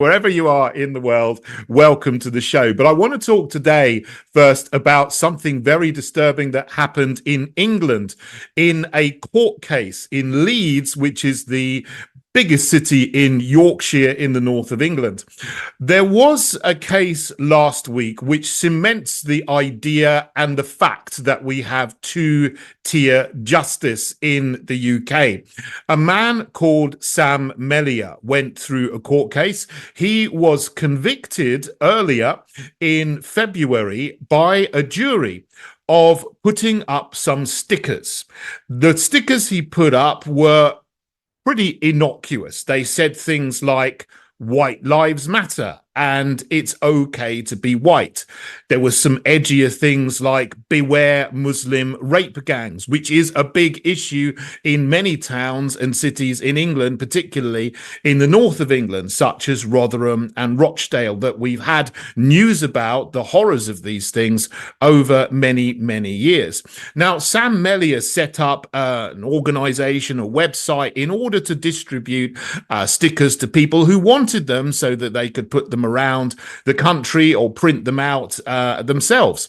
Wherever you are in the world, welcome to the show. But I want to talk today first about something very disturbing that happened in England in a court case in Leeds, which is the biggest city in Yorkshire in the north of England. There was a case last week which cements the idea and the fact that we have two-tier justice in the UK. A man called Sam Mellier went through a court case. He was convicted earlier in February by a jury of putting up some stickers. The stickers he put up were pretty innocuous. They said things like "White Lives Matter" and "It's okay to be white." There was some edgier things like "Beware Muslim rape gangs," which is a big issue in many towns and cities in England, particularly in the north of England, such as Rotherham and Rochdale, that we've had news about the horrors of these things over many, many years. Now, Sam Mellier set up an organization, a website, in order to distribute stickers to people who wanted them so that they could put them around the country or print them out themselves.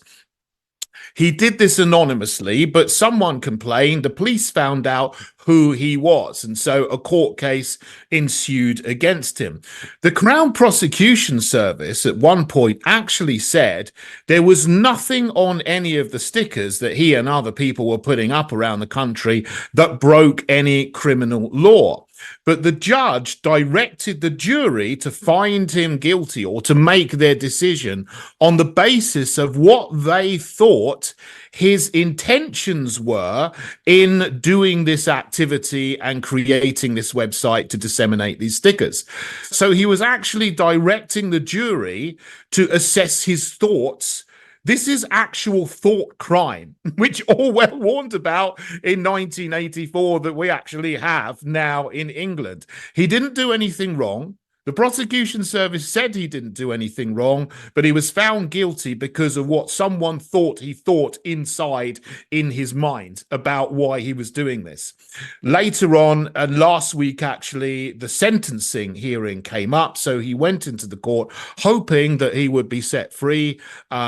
He did this anonymously, but someone complained. The police found out who he was, and so a court case ensued against him. The Crown Prosecution Service at one point actually said there was nothing on any of the stickers that he and other people were putting up around the country that broke any criminal law. But the judge directed the jury to find him guilty or to make their decision on the basis of what they thought his intentions were in doing this activity and creating this website to disseminate these stickers. So he was actually directing the jury to assess his thoughts. This is actual thought crime, which Orwell warned about in 1984 that we actually have now in England. He didn't do anything wrong. The prosecution service said he didn't do anything wrong, but he was found guilty because of what someone thought he thought inside in his mind about why he was doing this. Later on, and last week actually, the sentencing hearing came up, so he went into the court hoping that he would be set free.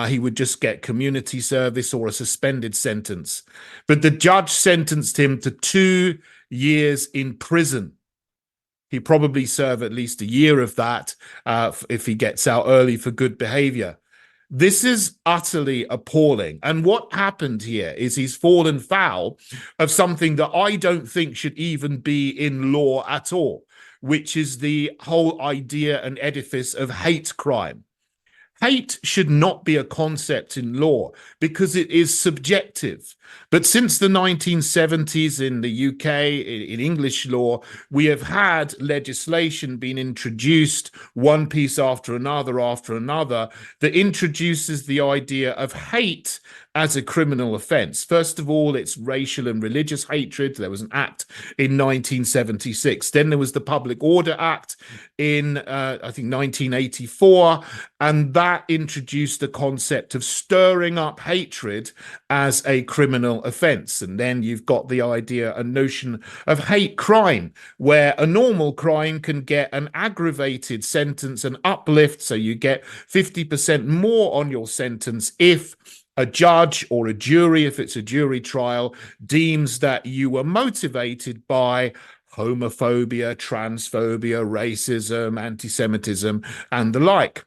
He would just get community service or a suspended sentence. But the judge sentenced him to 2 years in prison. He probably serve at least a year of that if he gets out early for good behavior. This is utterly appalling. And what happened here is he's fallen foul of something that I don't think should even be in law at all, which is the whole idea and edifice of hate crime. Hate should not be a concept in law because it is subjective. But since the 1970s in the UK, in English law, we have had legislation being introduced, one piece after another, that introduces the idea of hate as a criminal offence. First of all, it's racial and religious hatred. There was an act in 1976. Then there was the Public Order Act in, I think, 1984. And that introduced the concept of stirring up hatred as a criminal offence. And then you've got the idea, a notion of hate crime, where a normal crime can get an aggravated sentence, an uplift. So you get 50% more on your sentence if a judge or a jury, if it's a jury trial, deems that you were motivated by homophobia, transphobia, racism, anti-Semitism, and the like.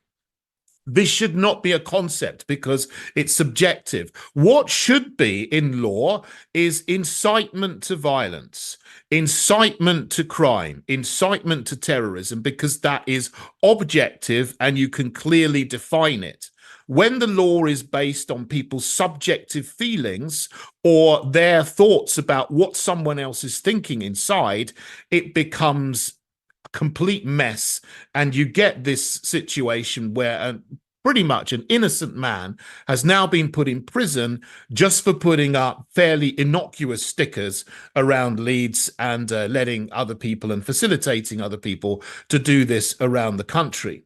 This should not be a concept because it's subjective. What should be in law is incitement to violence, incitement to crime, incitement to terrorism, because that is objective and you can clearly define it. When the law is based on people's subjective feelings or their thoughts about what someone else is thinking inside, it becomes a complete mess. And you get this situation where pretty much an innocent man has now been put in prison just for putting up fairly innocuous stickers around Leeds and letting other people and facilitating other people to do this around the country.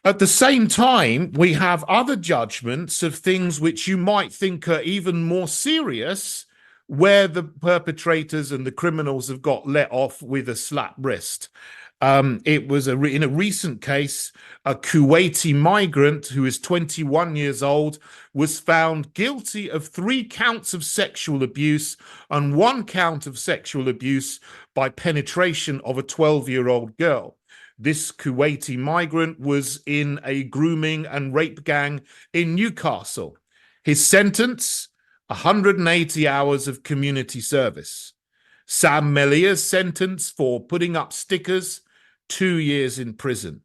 At the same time, we have other judgments of things which you might think are even more serious, where the perpetrators and the criminals have got let off with a slap wrist. It was in a recent case, a Kuwaiti migrant who is 21 years old was found guilty of 3 counts of sexual abuse and 1 count of sexual abuse by penetration of a 12-year-old girl. This Kuwaiti migrant was in a grooming and rape gang in Newcastle. His sentence, 180 hours of community service. Sam Mellier's sentence for putting up stickers, 2 years in prison.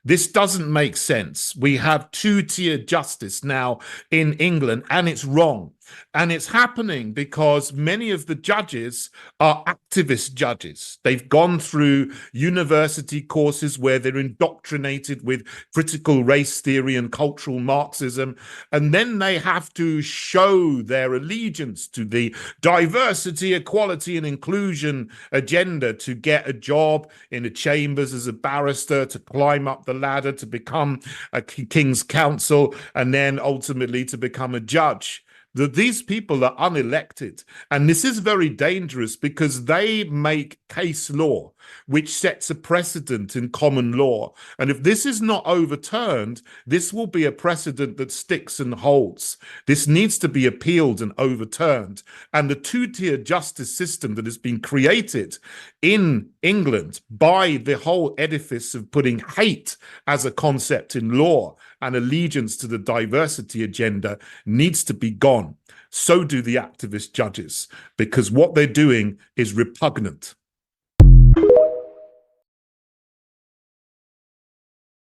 This doesn't make sense. We have two-tier justice now in England, and it's wrong. And it's happening because many of the judges are activist judges. They've gone through university courses where they're indoctrinated with critical race theory and cultural Marxism, and then they have to show their allegiance to the diversity, equality, and inclusion agenda to get a job in the chambers as a barrister, to climb up the ladder, to become a King's Counsel, and then ultimately to become a judge. That these people are unelected, and this is very dangerous because they make case law, which sets a precedent in common law. And if this is not overturned, this will be a precedent that sticks and holds. This needs to be appealed and overturned. And the two-tier justice system that has been created in England by the whole edifice of putting hate as a concept in law and allegiance to the diversity agenda needs to be gone. So do the activist judges, because what they're doing is repugnant.